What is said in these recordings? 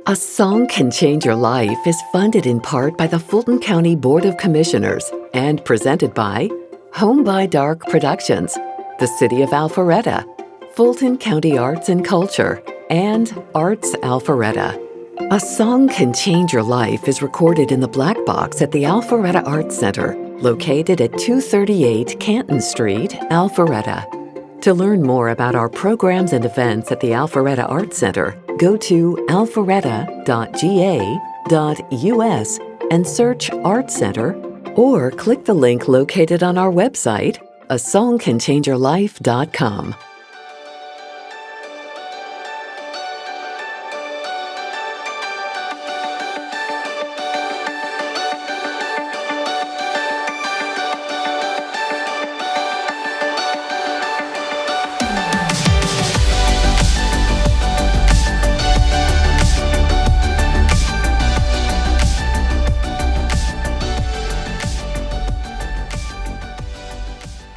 A Song Can Change Your Life is funded in part by the Fulton County Board of Commissioners and presented by Home by Dark Productions, the City of Alpharetta, Fulton County Arts and Culture, and Arts Alpharetta. A Song Can Change Your Life is recorded in the Black Box at the Alpharetta Arts Center, located at 238 Canton Street, Alpharetta. To learn more about our programs and events at the Alpharetta Arts Center, go to alpharetta.ga.us and search Arts Center, or click the link located on our website, asongcanchangeyourlife.com.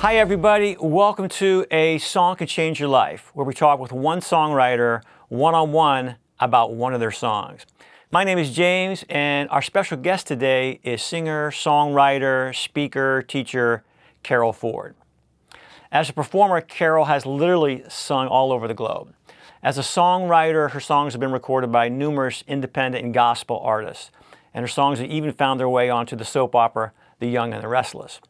Hi everybody, welcome to A Song Can Change Your Life, where we talk with one songwriter one-on-one about one of their songs. My name is James, and our special guest today is singer, songwriter, speaker, teacher, Carole Ford. As a performer, Carole has literally sung all over the globe. As a songwriter, her songs have been recorded by numerous independent and gospel artists, and her songs have even found their way onto the soap opera, The Young and the Restless.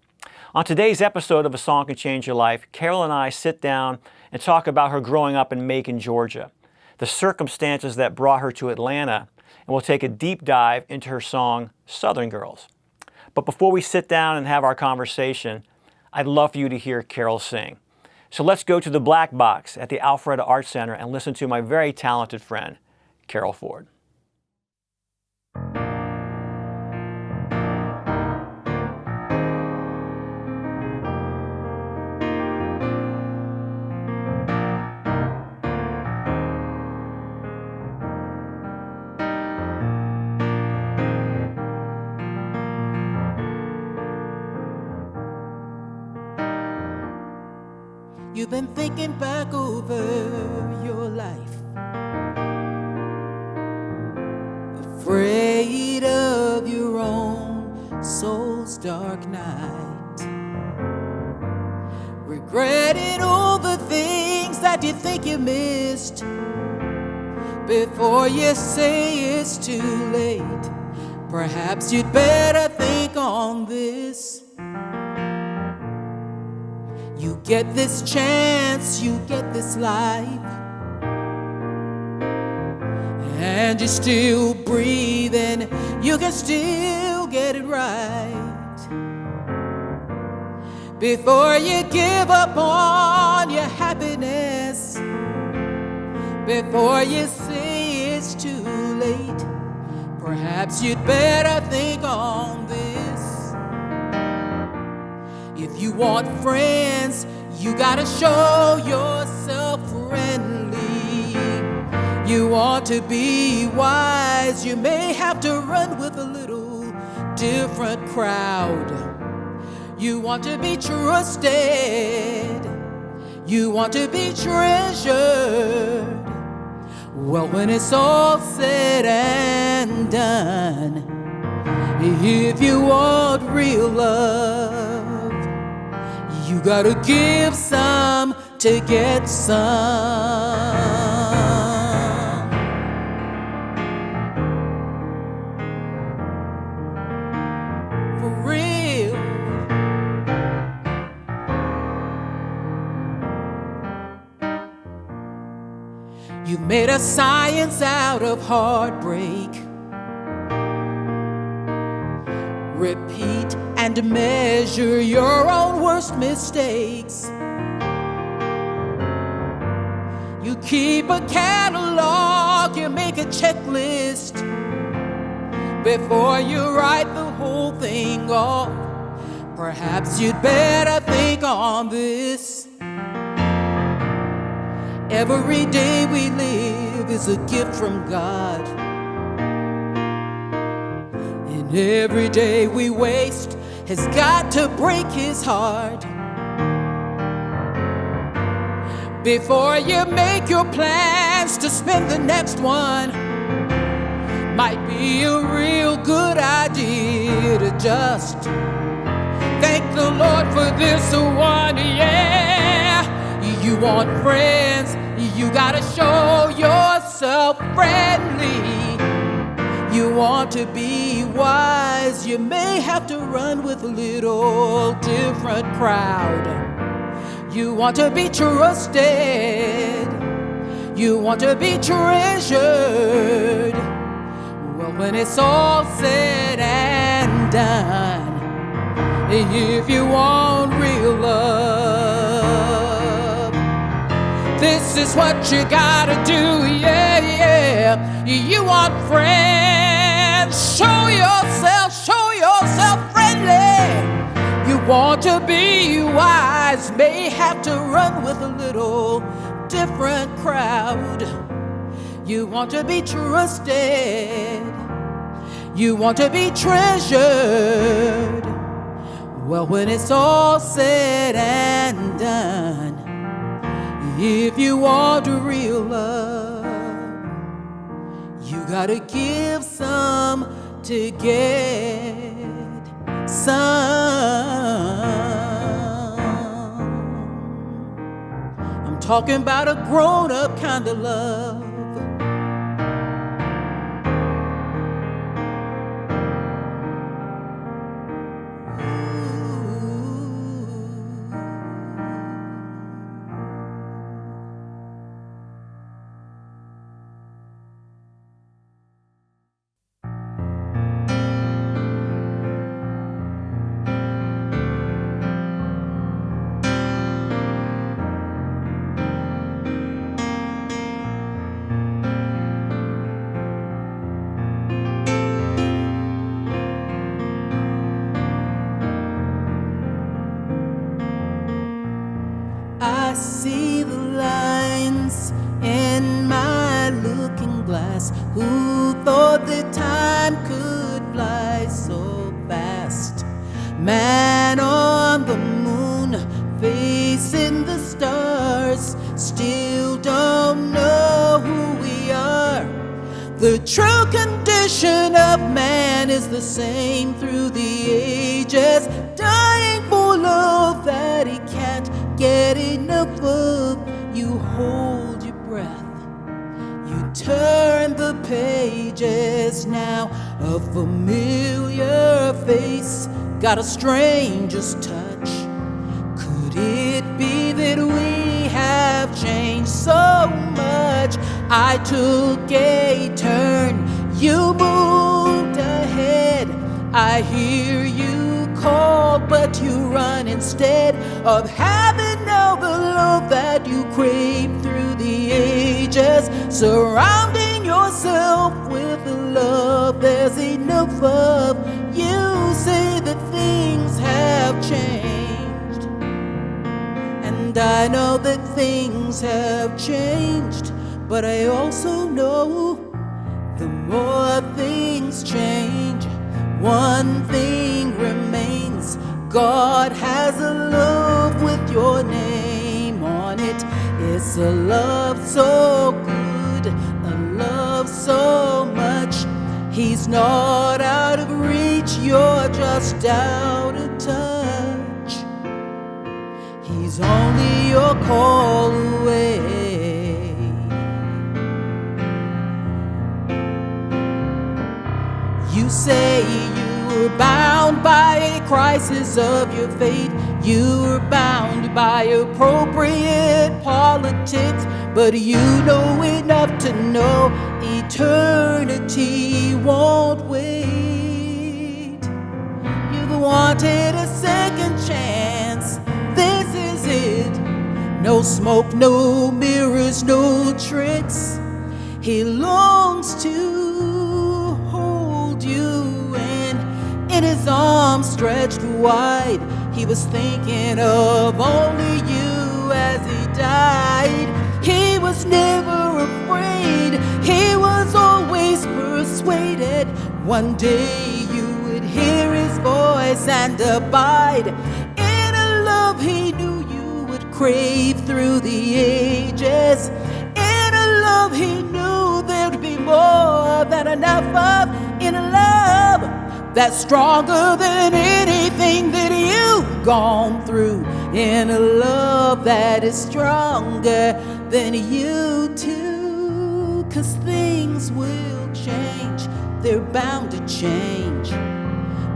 On today's episode of A Song Can Change Your Life, Carole and I sit down and talk about her growing up in Macon, Georgia, the circumstances that brought her to Atlanta, and we'll take a deep dive into her song, Southern Girls. But before we sit down and have our conversation, I'd love for you to hear Carole sing. So let's go to the Black Box at the Alpharetta Arts Center and listen to my very talented friend, Carole Ford. You've been thinking back over your life, afraid of your own soul's dark night, regretting all the things that you think you missed before you say it's too late. Perhaps you'd better think on this. You get this chance, you get this life, and you're still breathing, you can still get it right. Before you give up on your happiness, before you say it's too late, perhaps you'd better think on this. If you want friends, you gotta show yourself friendly. You want to be wise, you may have to run with a little different crowd. You want to be trusted, you want to be treasured. Well, when it's all said and done, if you want real love, you gotta give some to get some. For real. You've made a science out of heartbreak. Repeat and measure your own worst mistakes. You keep a catalog, you make a checklist before you write the whole thing off. Perhaps you'd better think on this. Every day we live is a gift from God. Every day we waste has got to break his heart. Before you make your plans to spend the next one, might be a real good idea to just thank the Lord for this one, yeah. You want friends, you gotta show yourself friendly. You want to be wise, you may have to run with a little different crowd. You want to be trusted, you want to be treasured. Well, when it's all said and done, if you want real love, this is what you gotta do, yeah, yeah. You want friends, show yourself friendly. You want to be wise, may have to run with a little different crowd. You want to be trusted, you want to be treasured. Well, when it's all said and done, if you want real love, you gotta give some to get some. I'm talking about a grown-up kind of love. I see the lines in my looking glass. Who thought that time could fly so fast? Man on the moon, facing the stars, still don't know who we are. The true condition of man is the same through the ages, dying for love that he can't get enough of. You hold your breath, you turn the pages now. A familiar face got a stranger's touch. Could it be that we have changed so much? I took a turn, you moved ahead. I hear you call, but you run instead of having all the love that you crave through the ages. Surrounding yourself with the love there's enough of. You say that things have changed, and I know that things have changed, but I also know the more things change, one thing remains. God has a love with your name on it. It's a love so good, a love so much. He's not out of reach, you're just out of touch. He's only your call away. You say you're bound by a crisis of your faith. You're bound by appropriate politics, but you know enough to know eternity won't wait. You've wanted a second chance, this is it. No smoke, no mirrors, no tricks. He longs to you, and in his arms stretched wide, he was thinking of only you as he died. He was never afraid, he was always persuaded one day you would hear his voice and abide in a love he knew you would crave through the ages, in a love he knew there'd be more than enough of in a love that's stronger than anything that you've gone through, in a love that is stronger than you too. 'Cause things will change, they're bound to change,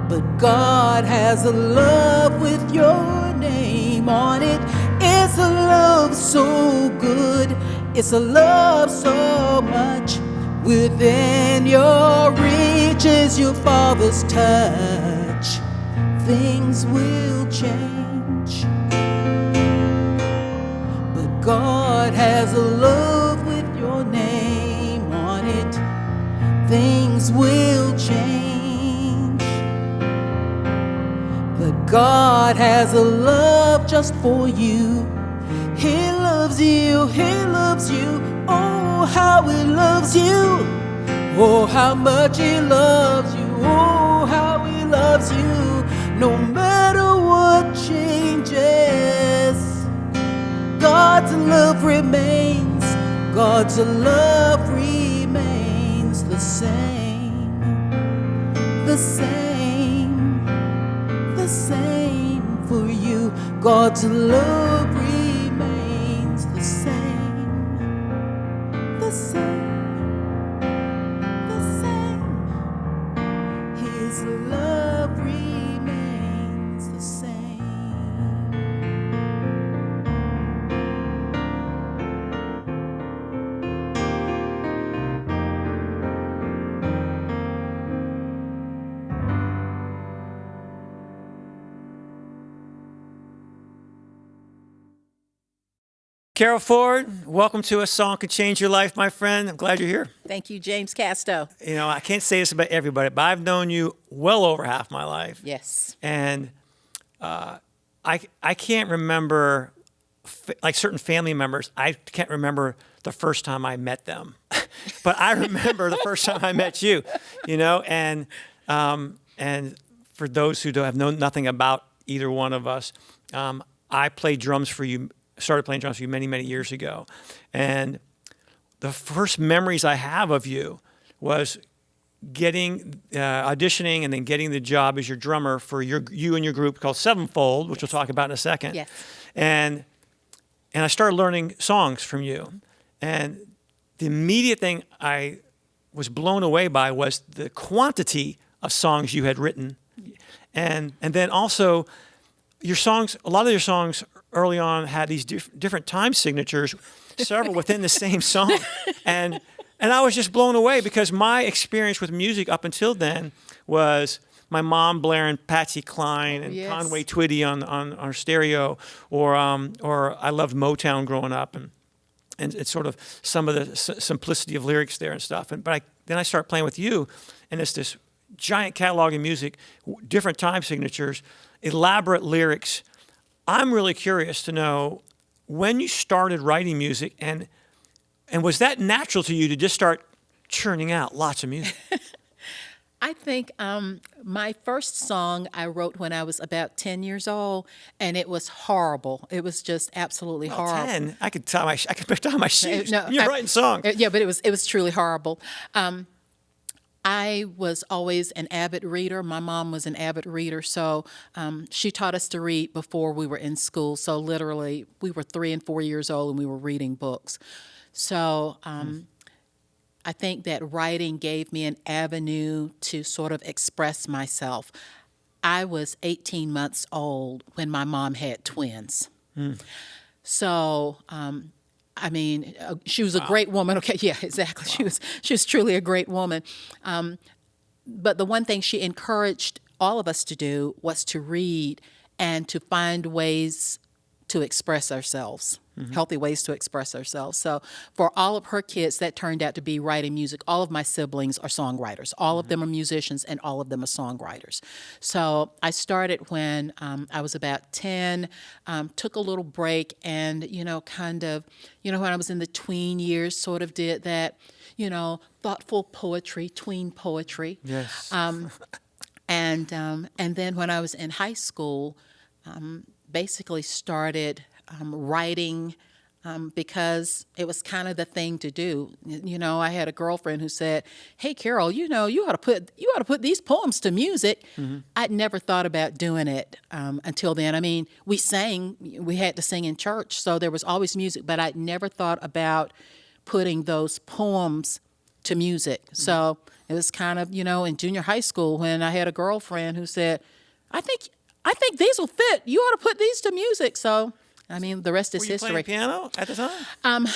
but God has a love with your name on it. It's a love so good, it's a love so much. Within your reach is your Father's touch. Things will change, but God has a love with your name on it. Things will change, but God has a love just for you. He loves you, He loves you. Oh, how He loves you. Oh, how much He loves you. Oh, how He loves you. No matter what changes, God's love remains. God's love remains the same. The same. The same for you. God's love remains the same. The same. The same. His love remains the same. Carole Ford, welcome to A Song Could Change Your Life, my friend. I'm glad you're here. Thank you, James Casto. You know, I can't say this about everybody, but I've known you well over half my life. Yes. And I can't remember, like certain family members, I can't remember the first time I met them. But I remember the first time I met you, you know, and for those who don't have known nothing about either one of us, I played drums for you, started playing drums for you many, many years ago. And the first memories I have of you was getting, auditioning and then getting the job as your drummer for you and your group called Sevenfold, which we'll talk about in a second. Yes. And I started learning songs from you. And the immediate thing I was blown away by was the quantity of songs you had written. And then also your songs, a lot of your songs early on had these different time signatures, several within the same song. And I was just blown away because my experience with music up until then was my mom blaring Patsy Cline and yes. Conway Twitty on our stereo, or I loved Motown growing up, and it's sort of some of the simplicity of lyrics there and stuff. But then I start playing with you, and it's this giant catalog of music, different time signatures, elaborate lyrics. I'm really curious to know when you started writing music, and was that natural to you to just start churning out lots of music? I think my first song I wrote when I was about 10 years old, and it was horrible. It was just absolutely horrible. 10? I could tie my shoes. No, You're writing songs. Yeah, but it was truly horrible. I was always an avid reader. My mom was an avid reader, so she taught us to read before we were in school. So literally, we were 3 and 4 years old, and we were reading books. So I think that writing gave me an avenue to sort of express myself. I was 18 months old when my mom had twins. So, I mean, she was a great woman. Okay, yeah, exactly. Wow. She was truly a great woman. But the one thing she encouraged all of us to do was to read and to find ways to express ourselves, healthy ways to express ourselves. So for all of her kids, that turned out to be writing music. All of my siblings are songwriters. All of them are musicians, and all of them are songwriters. So I started when I was about 10, took a little break, and, when I was in the tween years, sort of did that, thoughtful poetry, tween poetry. Yes. And then when I was in high school, basically started writing because it was kind of the thing to do. You know, I had a girlfriend who said, "Hey, Carole, you know, you ought to put these poems to music." I'd never thought about doing it until then. I mean, we had to sing in church, so there was always music, but I'd never thought about putting those poems to music. So it was kind of, you know, in junior high school when I had a girlfriend who said, I think these will fit. You ought to put these to music. So, I mean, the rest is Were you history. playing piano at the time?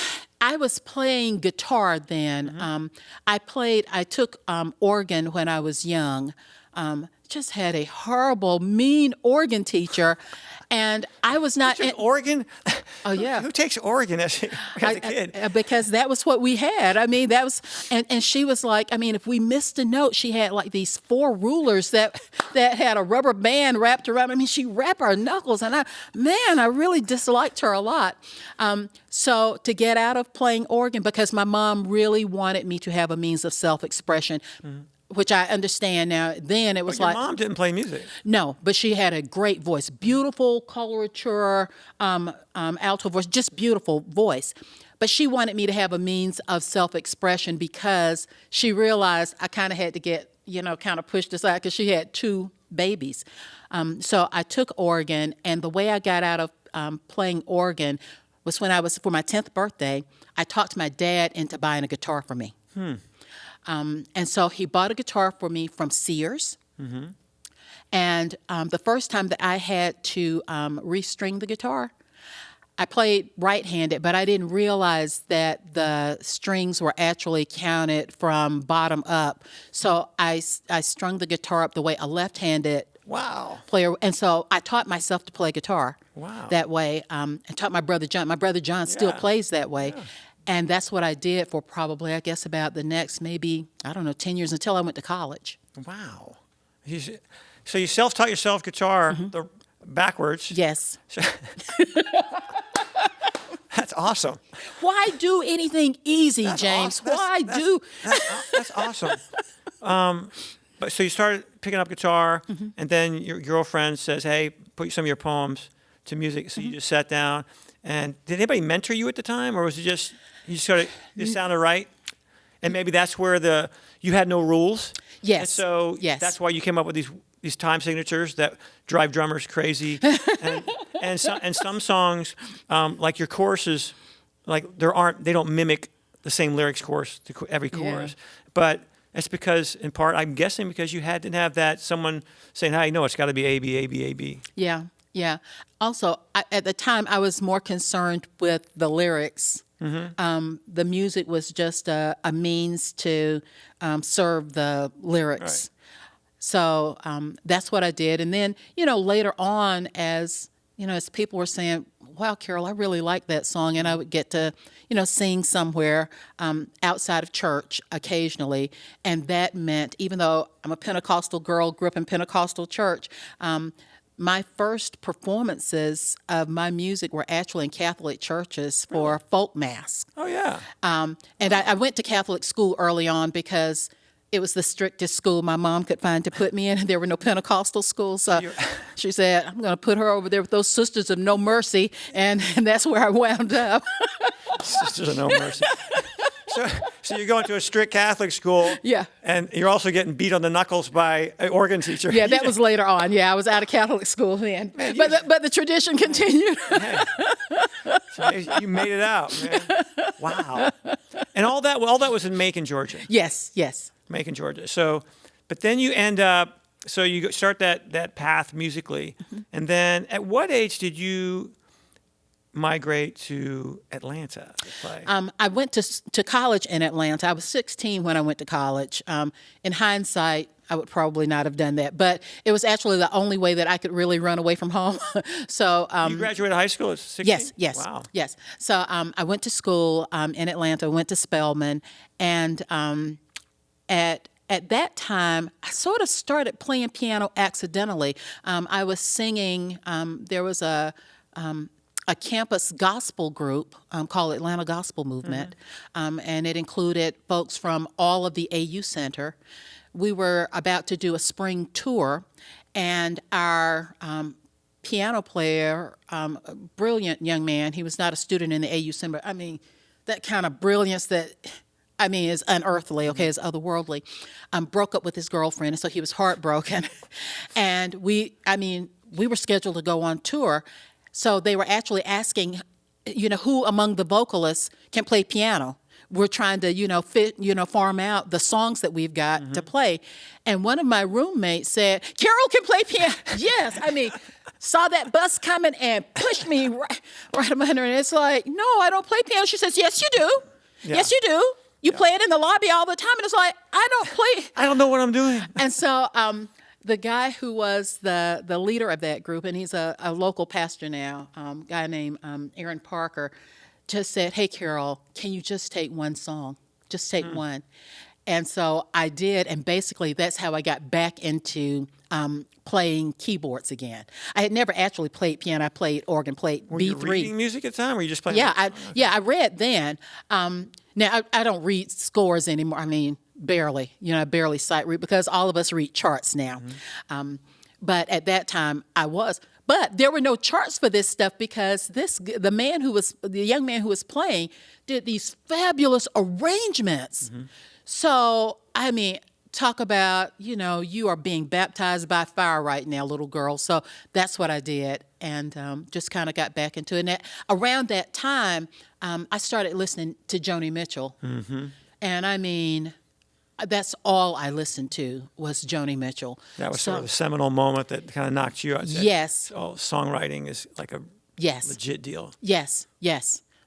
I was playing guitar then. I took organ when I was young. Just had a horrible, mean organ teacher. And I was not... Organ? Oh, yeah. Who takes organ as a kid? Because that was what we had. I mean, that was... And she was like, I mean, if we missed a note, she had like these 4 rulers that had a rubber band wrapped around. I mean, she wrapped our knuckles. And I really disliked her a lot. So to get out of playing organ, because my mom really wanted me to have a means of self-expression, which I understand now. Then it was But your mom didn't play music. No, but she had a great voice, beautiful colorature, alto voice, just beautiful voice. But she wanted me to have a means of self-expression because she realized I kind of had to get, you know, kind of pushed aside because she had 2 babies. So I took organ, and the way I got out of playing organ was when for my 10th birthday, I talked my dad into buying a guitar for me. And so he bought a guitar for me from Sears. And the first time that I had to restring the guitar, I played right-handed, but I didn't realize that the strings were actually counted from bottom up. So I strung the guitar up the way a left-handed player. And so I taught myself to play guitar that way. And taught my brother John. My brother John still plays that way. Yeah. And that's what I did for probably, I guess, about the next maybe, 10 years until I went to college. Wow. So you self-taught yourself guitar backwards. Yes. That's awesome. Why do anything easy, James? That's awesome. But so you started picking up guitar, and then your girlfriend says, "Hey, put some of your poems to music." So you just sat down. And did anybody mentor you at the time, or was it just you sort of it sounded right? And maybe that's where you had no rules. Yes. And so that's why you came up with these time signatures that drive drummers crazy. and some songs, like your choruses, like they don't mimic the same lyrics chorus to every chorus. But it's because, in part, I'm guessing because you didn't have that someone saying, "Hey, no, it's got to be A, B, A, B, A, B." Yeah. Yeah. Also, at the time, I was more concerned with the lyrics. The music was just a means to serve the lyrics. Right. So that's what I did. And then, later on, as people were saying, "Wow, Carole, I really like that song," and I would get to, sing somewhere outside of church occasionally. And that meant, even though I'm a Pentecostal girl, grew up in Pentecostal church, my first performances of my music were actually in Catholic churches for folk mass. Oh, yeah. And I went to Catholic school early on because it was the strictest school my mom could find to put me in. There were no Pentecostal schools. So she said, "I'm going to put her over there with those Sisters of No Mercy." And that's where I wound up. Sisters of No Mercy. So you're going to a strict Catholic school. Yeah. And you're also getting beat on the knuckles by an organ teacher. Yeah, that was later on. Yeah, I was out of Catholic school then. Man, but the tradition continued. So you made it out, man. Wow. And all that was in Macon, Georgia. Yes. Macon, Georgia. So, but then you end up, so you start that path musically. And then at what age did you migrate to Atlanta to play? I went to college in Atlanta. I was 16 when I went to college. In hindsight, I would probably not have done that, but it was actually the only way that I could really run away from home. So you graduated high school at 16? Yes. Wow. Yes. So I went to school in Atlanta, went to Spelman, and at that time, I sort of started playing piano accidentally. I was singing. There was a campus gospel group called Atlanta Gospel Movement, and it included folks from all of the AU Center. We were about to do a spring tour, and our piano player, a brilliant young man. He was not a student in the AU Center. I mean, that kind of brilliance that, I mean, is unearthly, okay, is otherworldly. Broke up with his girlfriend, and so he was heartbroken. And we were scheduled to go on tour, so they were actually asking, who among the vocalists can play piano. We're trying to, farm out the songs that we've got to play. And one of my roommates said, Carole can play piano. Yes, saw that bus coming and pushed me right up under it. It's like, no, I don't play piano. She says, yes, you do. Yeah. Yes, you do. You play it in the lobby all the time. And it's like, I don't play. I don't know what I'm doing. And so the guy who was the leader of that group, and he's a local pastor now, guy named Aaron Parker, just said, hey, Carole, can you just take one song? Just take one. And so I did, and basically that's how I got back into playing keyboards again. I had never actually played piano. I played organ, played Were B3. you reading music at the time, or were you just playing? Yeah, I read then. Now, I don't read scores anymore. I mean, barely. I barely sight read because all of us read charts now. But at that time, I was. But there were no charts for this stuff because the young man who was playing did these fabulous arrangements. So, talk about, you are being baptized by fire right now, little girl. So that's what I did, and just kind of got back into it. And around that time, I started listening to Joni Mitchell. And that's all I listened to was Joni Mitchell. That was sort of a seminal moment that kind of knocked you out. Yes. Oh, songwriting is like a legit deal. Yes.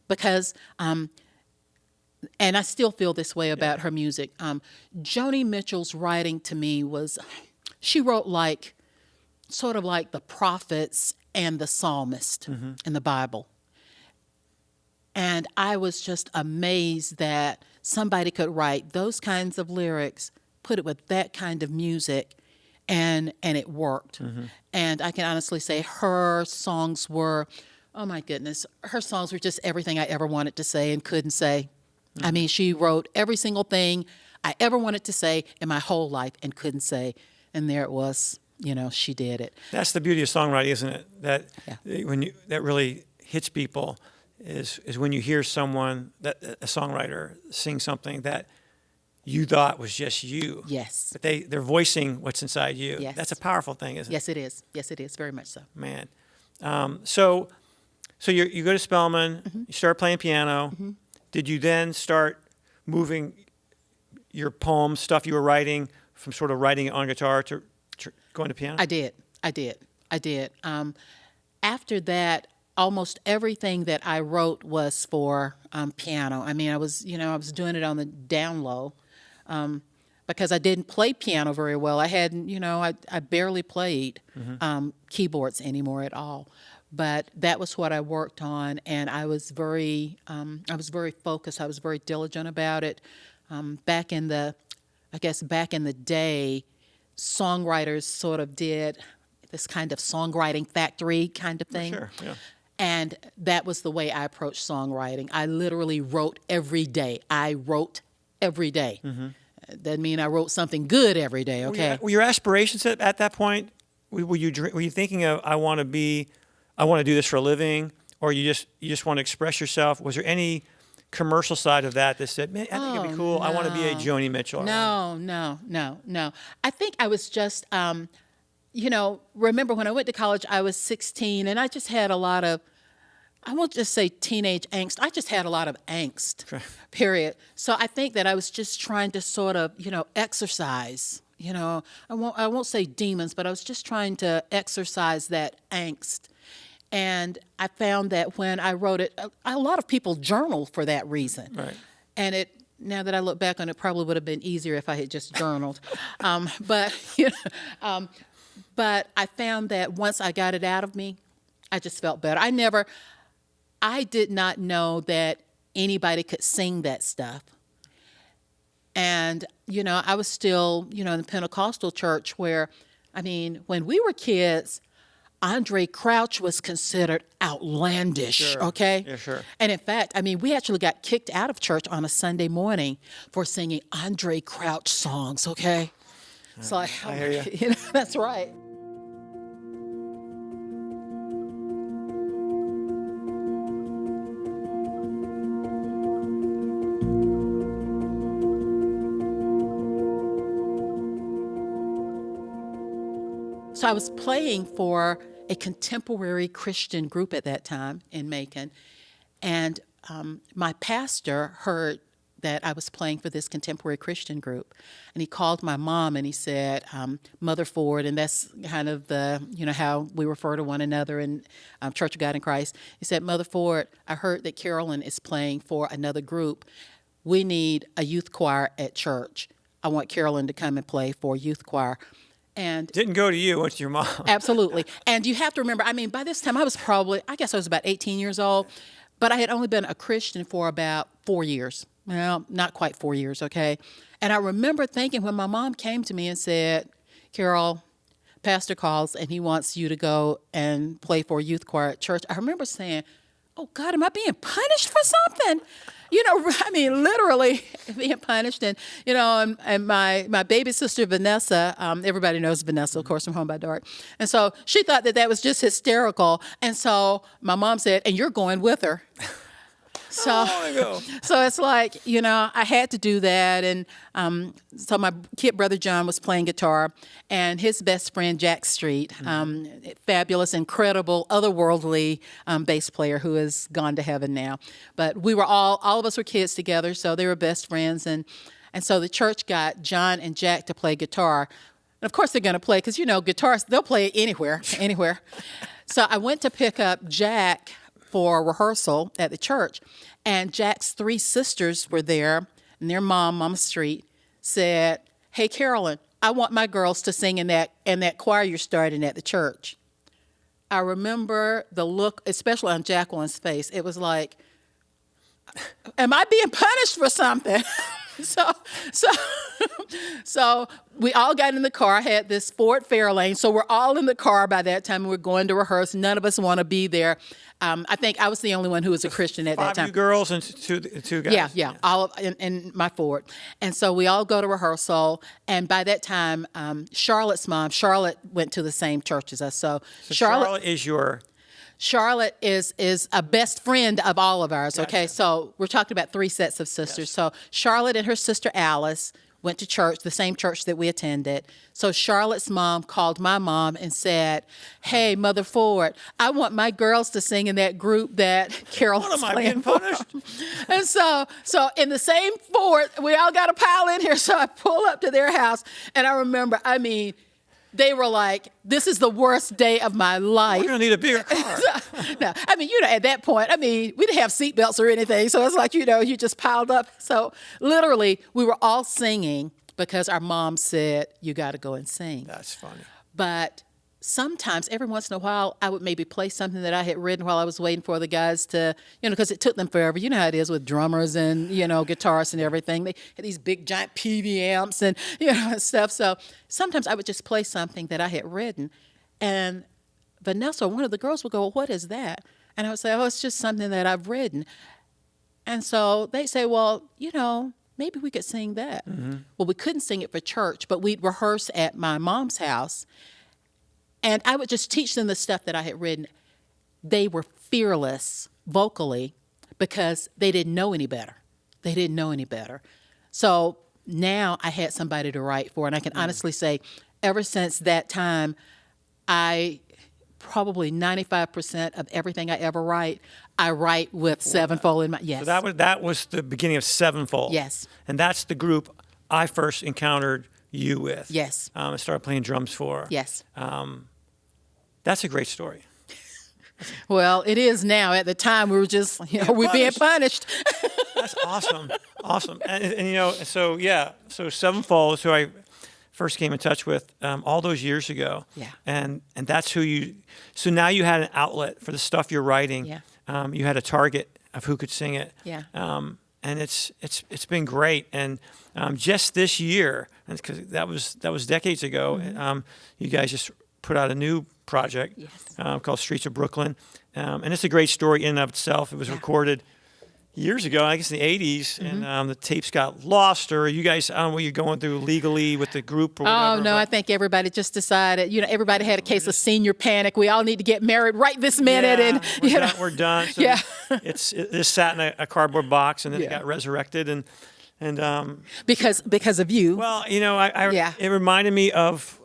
Because, and I still feel this way about her music. Joni Mitchell's writing to me she wrote sort of like the prophets and the psalmist in the Bible. And I was just amazed that somebody could write those kinds of lyrics, put it with that kind of music, and it worked. And I can honestly say her songs were, oh my goodness, her songs were just everything I ever wanted to say and couldn't say. She wrote every single thing I ever wanted to say in my whole life and couldn't say. And there it was, she did it. That's the beauty of songwriting, isn't it? That that really hits people. Is when you hear someone, a songwriter, sing something that you thought was just you. Yes. But they're voicing what's inside you. Yes. That's a powerful thing, isn't it? Yes, it is. Yes, it is. Very much so. Man. So you go to Spelman, you start playing piano. Did you then start moving your poems, stuff you were writing, from sort of writing it on guitar to going to piano? I did. After that, almost everything that I wrote was for piano. I was doing it on the down low because I didn't play piano very well. I hadn't, I barely played keyboards anymore at all. But that was what I worked on, and I was very focused. I was very diligent about it. Back in the day, songwriters sort of did this kind of songwriting factory kind of thing. Sure, yeah. And that was the way I approached songwriting. I literally wrote every day. Doesn't mean I wrote something good every day, okay? Were your aspirations at that point, were you thinking of, I want to do this for a living, or you just want to express yourself? Was there any commercial side of that said, man, I think it'd be cool. No. I want to be a Joni Mitchell. No. I think I was just, remember when I went to college, I was 16, and I just had a lot of, I won't just say teenage angst. I just had a lot of angst, period. So I think that I was just trying to sort of, exercise. I won't say demons, but I was just trying to exercise that angst. And I found that when I wrote it, a lot of people journal for that reason. Right. And now that I look back on it, probably would have been easier if I had just journaled. But I found that once I got it out of me, I just felt better. I did not know that anybody could sing that stuff. And, I was still, in the Pentecostal church where, when we were kids, Andre Crouch was considered outlandish, Sure. Okay? Yeah, sure. And in fact, we actually got kicked out of church on a Sunday morning for singing Andre Crouch songs, okay? So I hear you. That's right. So I was playing for a contemporary Christian group at that time in Macon. And my pastor heard that I was playing for this contemporary Christian group. And he called my mom and he said, Mother Ford, and that's kind of the, how we refer to one another in Church of God in Christ. He said, Mother Ford, I heard that Carolyn is playing for another group. We need a youth choir at church. I want Carolyn to come and play for youth choir. And Didn't go to you, went to your mom. absolutely. And you have to remember, by this time I was about 18 years old, but I had only been a Christian for about 4 years. Well, not quite 4 years, okay? And I remember thinking when my mom came to me and said, Carole, pastor calls and he wants you to go and play for a youth choir at church. I remember saying, oh God, am I being punished for something? Literally being punished. And, and my baby sister, Vanessa, everybody knows Vanessa, of course, from Home by Dark. And so she thought that was just hysterical. And so my mom said, and you're going with her. So it's like, I had to do that. And so my kid brother John was playing guitar, and his best friend Jack Street, fabulous, incredible, otherworldly bass player who has gone to heaven now. But we were all of us were kids together, so they were best friends. And so the church got John and Jack to play guitar. And of course they're going to play, because, guitars, they'll play it anywhere. So I went to pick up Jack for rehearsal at the church, and Jack's 3 sisters were there, and their mom, Mama Street, said, hey, Carolyn, I want my girls to sing in that choir you're starting at the church. I remember the look, especially on Jacqueline's face. It was like, am I being punished for something? So we all got in the car. I had this Ford Fairlane, so we're all in the car by that time. We're going to rehearse. None of us want to be there. I think I was the only one who was a Christian at that time. 5 you girls and two guys. Yeah. All in my Ford. And so we all go to rehearsal. And by that time, Charlotte's mom, Charlotte went to the same church as us. So Charlotte is your... Charlotte is a best friend of all of ours, okay? Gotcha. So we're talking about 3 sets of sisters. Yes. So Charlotte and her sister Alice went to church, the same church that we attended. So Charlotte's mom called my mom and said, hey, Mother Ford, I want my girls to sing in that group that Carol's playing for. And so in the same Ford, we all got to pile in here. So I pull up to their house, and I remember, they were like, this is the worst day of my life. We're going to need a bigger car. No, at that point, we didn't have seatbelts or anything. So it's like, you just piled up. So literally, we were all singing because our mom said, you got to go and sing. That's funny. But sometimes, every once in a while, I would maybe play something that I had written while I was waiting for the guys to, because it took them forever. You know how it is with drummers and, guitarists and everything. They had these big, giant PV amps and, and stuff. So sometimes I would just play something that I had written. And Vanessa, one of the girls, would go, well, what is that? And I would say, oh, it's just something that I've written. And so they say, well, maybe we could sing that. Mm-hmm. Well, we couldn't sing it for church, but we'd rehearse at my mom's house. And I would just teach them the stuff that I had written. They were fearless vocally because they didn't know any better. So now I had somebody to write for. And I can honestly say, ever since that time, probably 95% of everything I ever write, I write with Sevenfold in my, yes. So that was the beginning of Sevenfold. Yes. And that's the group I first encountered you with. Yes. I started playing drums for. Yes. That's a great story. Well, it is now. At the time, we were just, we're being punished. That's awesome. And so Sevenfold is who I first came in touch with all those years ago. Yeah. And that's so now you had an outlet for the stuff you're writing. Yeah. You had a target of who could sing it. Yeah. And it's been great. And just this year, because that was decades ago, you guys just put out a new project called Streets of Brooklyn. And it's a great story in and of itself. It was recorded years ago, I guess in the 80s, and the tapes got lost, or you guys, I don't know what you're going through legally with the group or whatever. Oh, no, I think everybody just decided, everybody had a case of senior panic. We all need to get married right this minute. Yeah, and we're done. So it sat in a cardboard box, and then it got resurrected. And because of you. Well, it reminded me of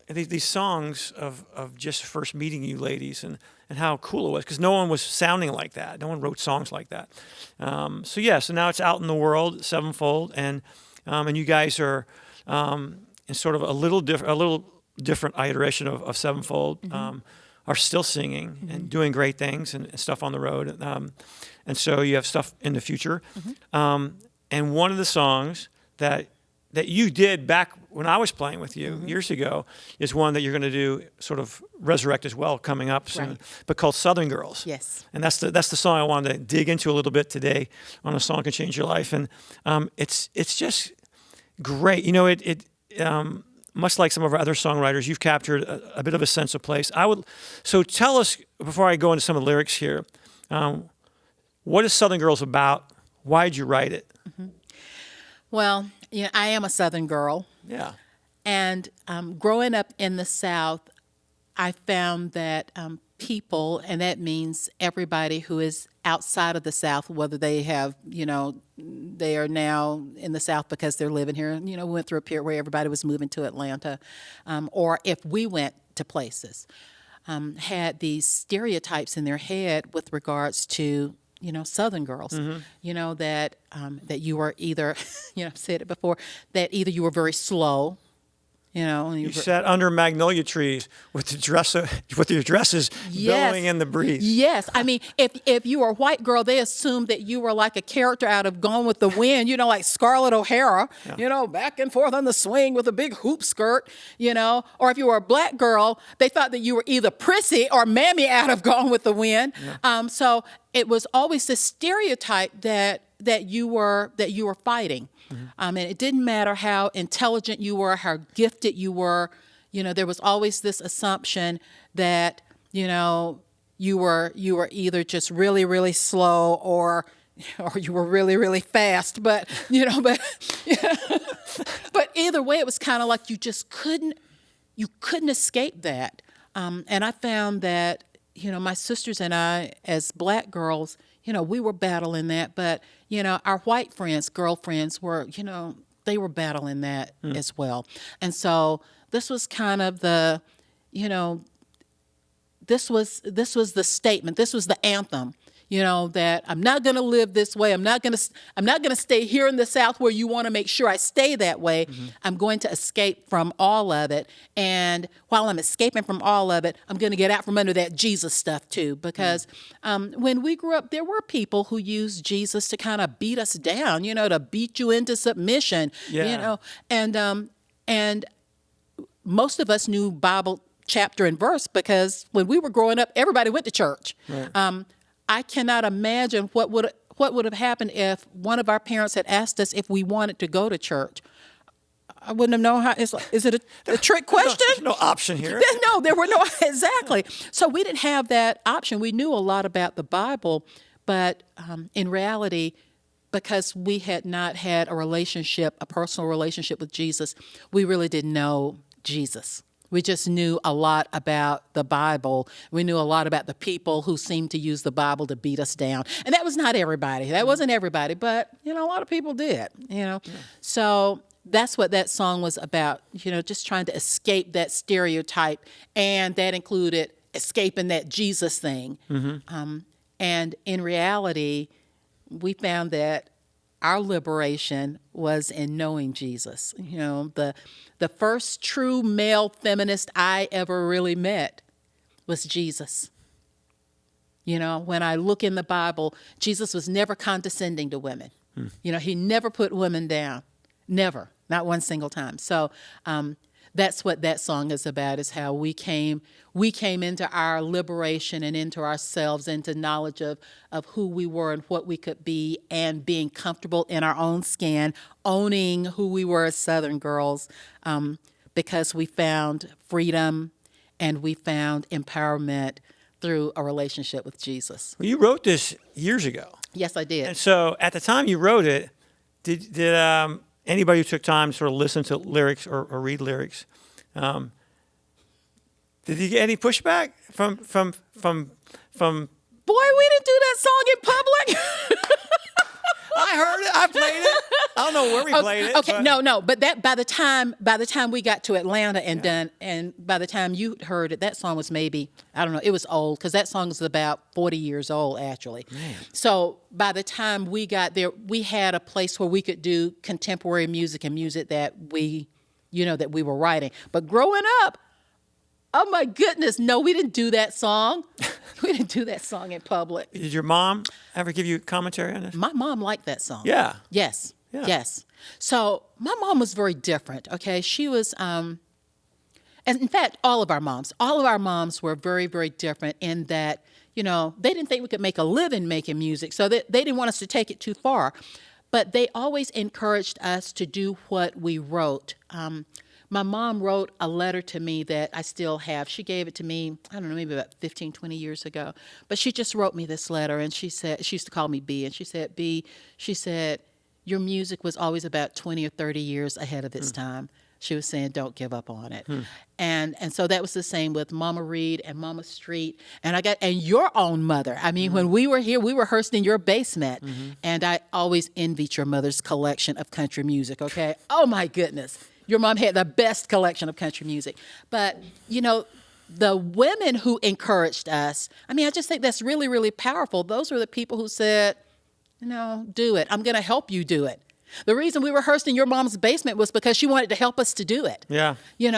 these songs of just first meeting you ladies and how cool it was, because no one was sounding like that. No one wrote songs like that. So now it's out in the world, sevenfold, and you guys are in sort of a little different iteration of sevenfold. Are still singing and doing great things and stuff on the road. And so you have stuff in the future. And one of the songs that you did back when I was playing with you years ago is one that you're going to do sort of resurrect as well coming up soon, but called Southern Girls. Yes. And that's the song I wanted to dig into a little bit today on A Song Can Change Your Life. And it's just great. You know, it much like some of our other songwriters, you've captured a bit of a sense of place. So tell us, before I go into some of the lyrics here, what is Southern Girls about? Why did you write it? Well, I am a Southern girl. Yeah. And growing up in the South, I found that people, and that means everybody who is outside of the South, whether they have, they are now in the South because they're living here. We went through a period where everybody was moving to Atlanta, or if we went to places, had these stereotypes in their head with regards to Southern girls, that you were either, I've said it before, that either you were very slow, You sat under magnolia trees with your dresses billowing in the breeze. Yes. I mean, if you were a white girl, they assumed that you were like a character out of Gone with the Wind, like Scarlett O'Hara, back and forth on the swing with a big hoop skirt, or if you were a black girl, they thought that you were either Prissy or Mammy out of Gone with the Wind. Yeah. So it was always this stereotype that you were fighting. And it didn't matter how intelligent you were, how gifted you were. There was always this assumption that you were either just really, really slow or you were really, really fast. But but either way, it was kind of like you just couldn't escape that. And I found that my sisters and I, as black girls, we were battling that, but, our white friends, girlfriends were, they were battling that as well. And so this was kind of the, this was the statement, this was the anthem, that I'm not going to live this way. I'm not going to stay here in the South where you want to make sure I stay that way. I'm going to escape from all of it. And while I'm escaping from all of it, I'm going to get out from under that Jesus stuff too. Because when we grew up, there were people who used Jesus to kind of beat us down, to beat you into submission, and most of us knew Bible chapter and verse because when we were growing up, everybody went to church. Right. I cannot imagine what would have happened if one of our parents had asked us if we wanted to go to church. I wouldn't have known how. Is it a trick question? There's no option here. No, there were no, exactly. So we didn't have that option. We knew a lot about the Bible, but in reality, because we had not had a personal relationship with Jesus, we really didn't know Jesus. We just knew a lot about the Bible. We knew a lot about the people who seemed to use the Bible to beat us down. And that was not everybody. That wasn't everybody, but, a lot of people did, Yeah. So that's what that song was about, just trying to escape that stereotype. And that included escaping that Jesus thing. And in reality, we found that our liberation was in knowing Jesus. The first true male feminist I ever really met was Jesus. When I look in the Bible, Jesus was never condescending to women. He never put women down. Never. Not one single time. So that's what that song is about, is how we came into our liberation and into ourselves, into knowledge of who we were and what we could be, and being comfortable in our own skin, owning who we were as Southern girls, because we found freedom and we found empowerment through a relationship with Jesus. Well, you wrote this years ago. Yes, I did. And so at the time you wrote it, did anybody who took time to sort of listen to lyrics or read lyrics, did you get any pushback from? Boy, we didn't do that song in public. I heard it. I played it. I don't know where we played it. Okay, but- no, but that by the time we got to Atlanta and done, and by the time you heard it, that song was maybe, I don't know, it was old because that song is about 40 years old actually. Man. So by the time we got there, we had a place where we could do contemporary music and music that we were writing. But growing up, oh my goodness, no, we didn't do that song. We didn't do that song in public. Did your mom ever give you commentary on this? My mom liked that song. Yeah. Yes. Yeah. Yes. So my mom was very different. Okay. She was, and in fact, all of our moms were very, very different in that, they didn't think we could make a living making music. So they didn't want us to take it too far, but they always encouraged us to do what we wrote. My mom wrote a letter to me that I still have. She gave it to me, I don't know, maybe about 15, 20 years ago. But she just wrote me this letter, and she used to call me B, and she said, your music was always about 20 or 30 years ahead of its time. She was saying, don't give up on it. And so that was the same with Mama Reed and Mama Street. And your own mother. I mean, when we were here, we rehearsed in your basement. And I always envied your mother's collection of country music, okay? Oh, my goodness. Your mom had the best collection of country music. But, the women who encouraged us, I mean, I just think that's really, really powerful. Those were the people who said, do it. I'm going to help you do it. The reason we rehearsed in your mom's basement was because she wanted to help us to do it. Yeah.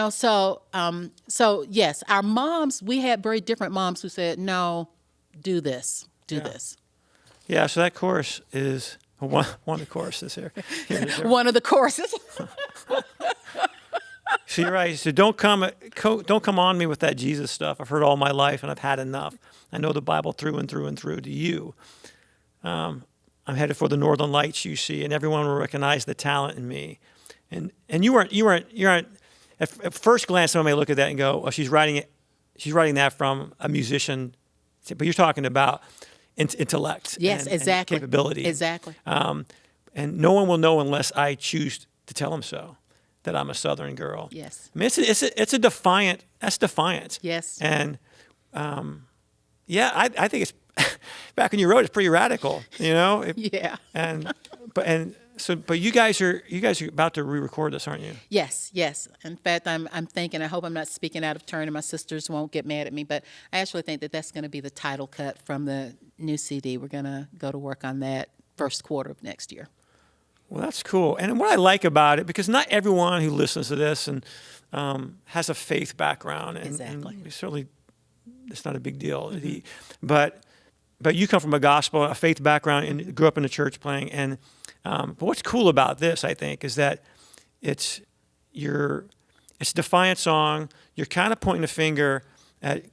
So yes, our moms, we had very different moms who said, no, do this, do this. Yeah, so that chorus is one of the choruses here. One of the choruses. So you're right. So don't come on me with that Jesus stuff. I've heard all my life and I've had enough. I know the Bible through and through and through. To you, I'm headed for the northern lights. You see, and everyone will recognize the talent in me. And you aren't. At first glance, someone may look at that and go, "Oh, she's writing that from a musician," but you're talking about intellect. Yes, exactly. And capability. Exactly. And no one will know unless I choose to tell them so, that I'm a Southern girl. Yes. I mean, it's a defiant. That's defiant. Yes. And I think it's back when you wrote, it's pretty radical. Yeah. But you guys are about to re-record this, aren't you? Yes. In fact, I'm thinking, I hope I'm not speaking out of turn and my sisters won't get mad at me, but I actually think that that's going to be the title cut from the new CD. We're going to go to work on that first quarter of next year. Well, that's cool. And what I like about it, because not everyone who listens to this and has a faith background, and, Exactly. and certainly it's not a big deal. But you come from a gospel, a faith background, and grew up in the church playing. And but what's cool about this, I think, is that it's a defiant song. You're kind of pointing a finger at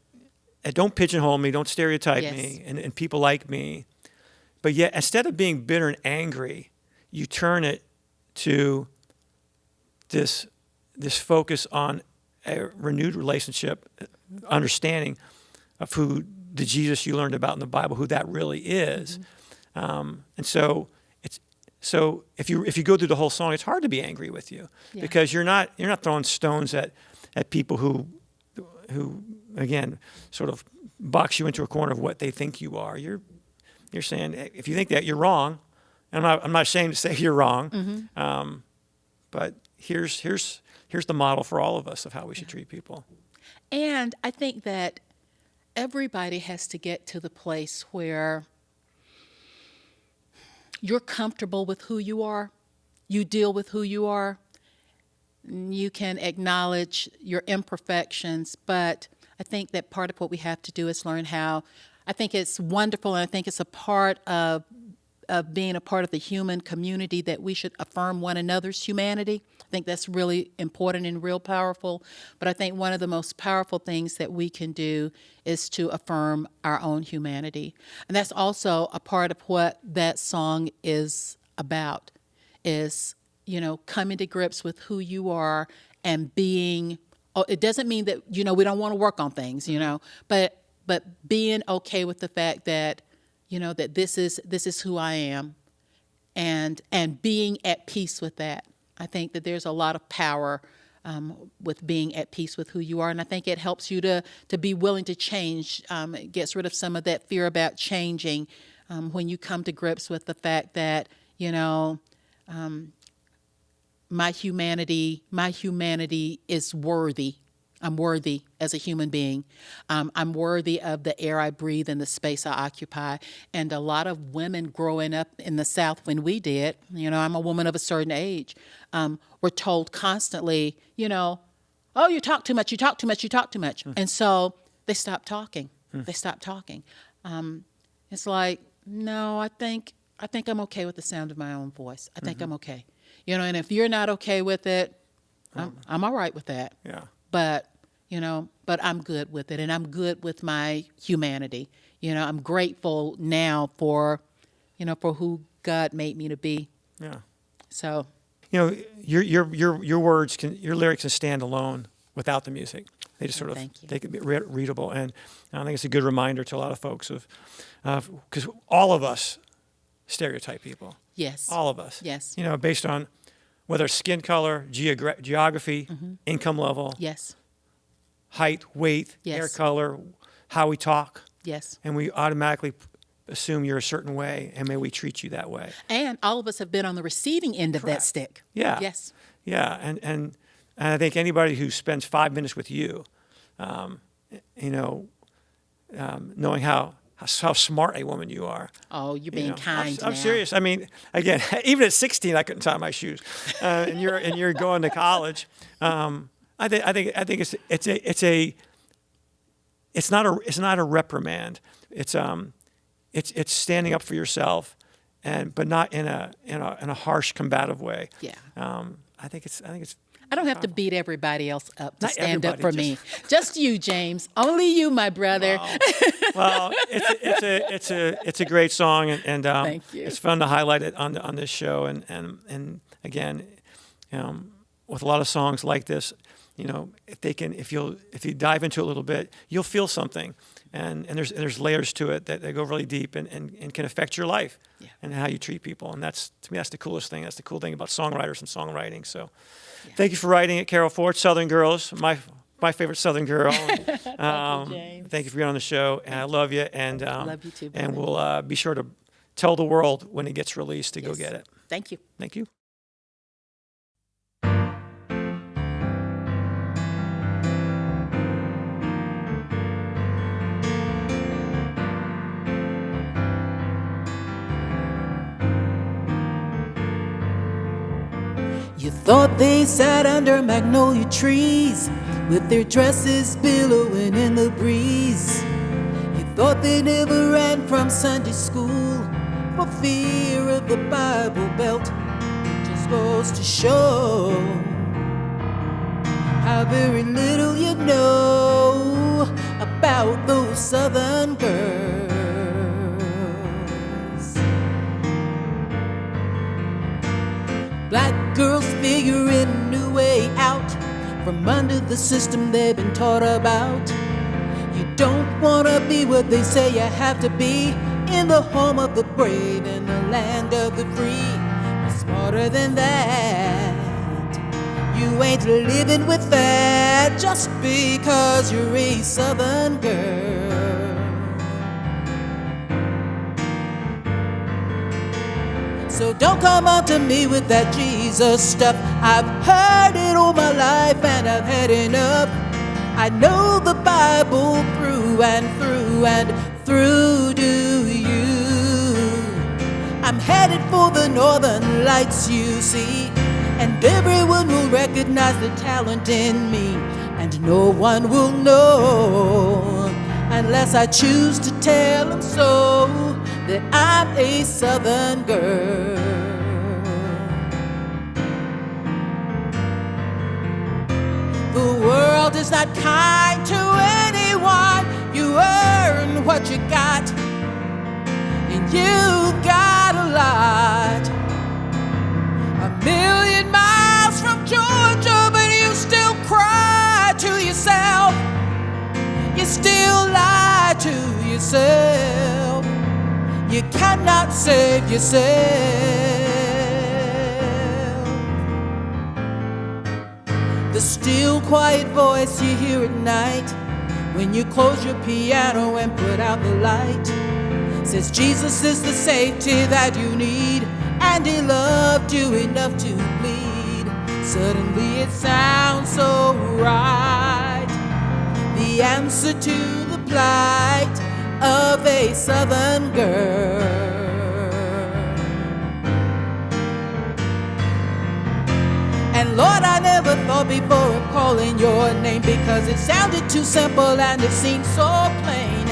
don't pigeonhole me, don't stereotype me, and people like me. But yet, instead of being bitter and angry, you turn it to this focus on a renewed relationship, understanding of who the Jesus you learned about in the Bible, who that really is. And so if you go through the whole song, it's hard to be angry with you because you're not throwing stones at people who again sort of box you into a corner of what they think you are. You're saying, if you think that, you're wrong. And I'm not ashamed to say you're wrong. But here's the model for all of us of how we should treat people. And I think that everybody has to get to the place where you're comfortable with who you are. You deal with who you are. You can acknowledge your imperfections, but I think that part of what we have to do is learn how. I think it's wonderful, and I think it's a part of being a part of the human community that we should affirm one another's humanity. I think that's really important and real powerful. But I think one of the most powerful things that we can do is to affirm our own humanity. And that's also a part of what that song is about, is, coming to grips with who you are and being, it doesn't mean that, we don't want to work on things, but being okay with the fact that, that this is who I am, and being at peace with that. I think that there's a lot of power with being at peace with who you are, and I think it helps you to be willing to change. It gets rid of some of that fear about changing when you come to grips with the fact that my humanity is worthy. I'm worthy as a human being. I'm worthy of the air I breathe and the space I occupy. And a lot of women growing up in the South when we did, I'm a woman of a certain age, were told constantly, oh, you talk too much, you talk too much, you talk too much. And so they stopped talking. They stopped talking. It's like, no, I think I'm okay with the sound of my own voice. I think I'm okay. And if you're not okay with it, I'm all right with that. Yeah. But I'm good with it, and I'm good with my humanity. I'm grateful now for who God made me to be. Yeah. So, your words your lyrics can stand alone without the music. They just sort of they can be readable, and I think it's a good reminder to a lot of folks of because all of us stereotype people. Yes. All of us. Yes. Based on whether skin color, geography, income level. Yes. Height, weight, Yes. hair color, how we talk. Yes. And we automatically assume you're a certain way, and may we treat you that way. And all of us have been on the receiving end of that Correct. stick. Yeah. Yes. Yeah, and I think anybody who spends 5 minutes with you, knowing how smart a woman you are. Oh, you're being kind I'm now. serious. I mean, again, even at 16, I couldn't tie my shoes, and you're going to college. I think it's not a reprimand. It's standing up for yourself, but not in a harsh, combative way. Yeah. I think it's. I don't have to beat everybody else up to Not stand up for everybody, me. Just you, James. Only you, my brother. Wow. Well, it's a great song, and Thank you. It's fun to highlight it on this show, and again, with a lot of songs like this, if you dive into it a little bit, you'll feel something, and there's layers to it that go really deep and can affect your life and how you treat people, and to me that's the coolest thing. That's the cool thing about songwriters and songwriting. So. Thank you for writing it, Carole Ford, Southern Girls, my favorite Southern girl. Thank you, James. Thank you for being on the show, and I love you. And love you too, brother. and we'll be sure to tell the world when it gets released to go get it. Thank you. Thank you. You thought they sat under magnolia trees with their dresses billowing in the breeze. You thought they never ran from Sunday school for fear of the Bible Belt. It just goes to show how very little you know about those Southern girls. Black girls figuring a new way out from under the system they've been taught about. You don't want to be what they say you have to be, in the home of the brave and the land of the free. You're smarter than that. You ain't living with that just because you're a Southern girl. So don't come on to me with that Jesus stuff. I've heard it all my life and I've had enough. I know the Bible through and through and through, do you? I'm headed for the northern lights, you see, and everyone will recognize the talent in me, and no one will know unless I choose to tell them so, that I'm a Southern girl. The world is not kind to anyone. You earn what you got, and you got a lot. 1,000,000 miles from Georgia, but you still cry to yourself. You still lie to yourself. You cannot save yourself. The still quiet voice you hear at night when you close your piano and put out the light says Jesus is the safety that you need, and he loved you enough to bleed. Suddenly it sounds so right, the answer to the plight of a Southern girl. And Lord, I never thought before of calling your name, because it sounded too simple and it seemed so plain.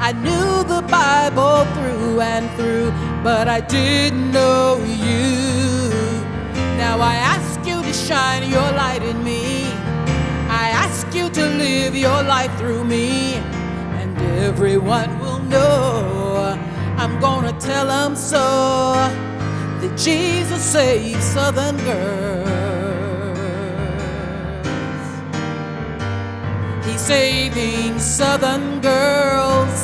I knew the Bible through and through, but I didn't know you. Now I ask you to shine your light in me. I ask you to live your life through me, and everyone will know. I'm gonna tell them so, that Jesus saves Southern girls. He's saving Southern girls.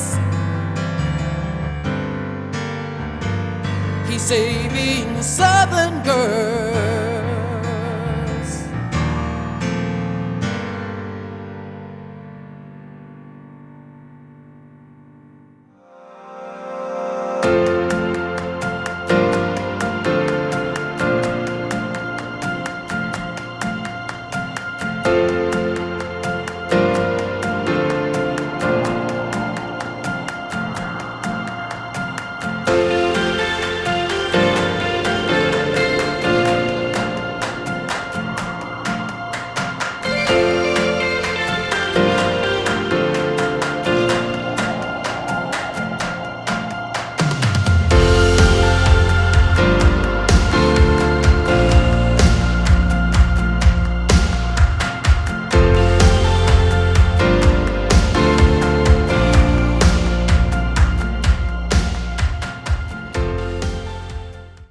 He's saving Southern girls.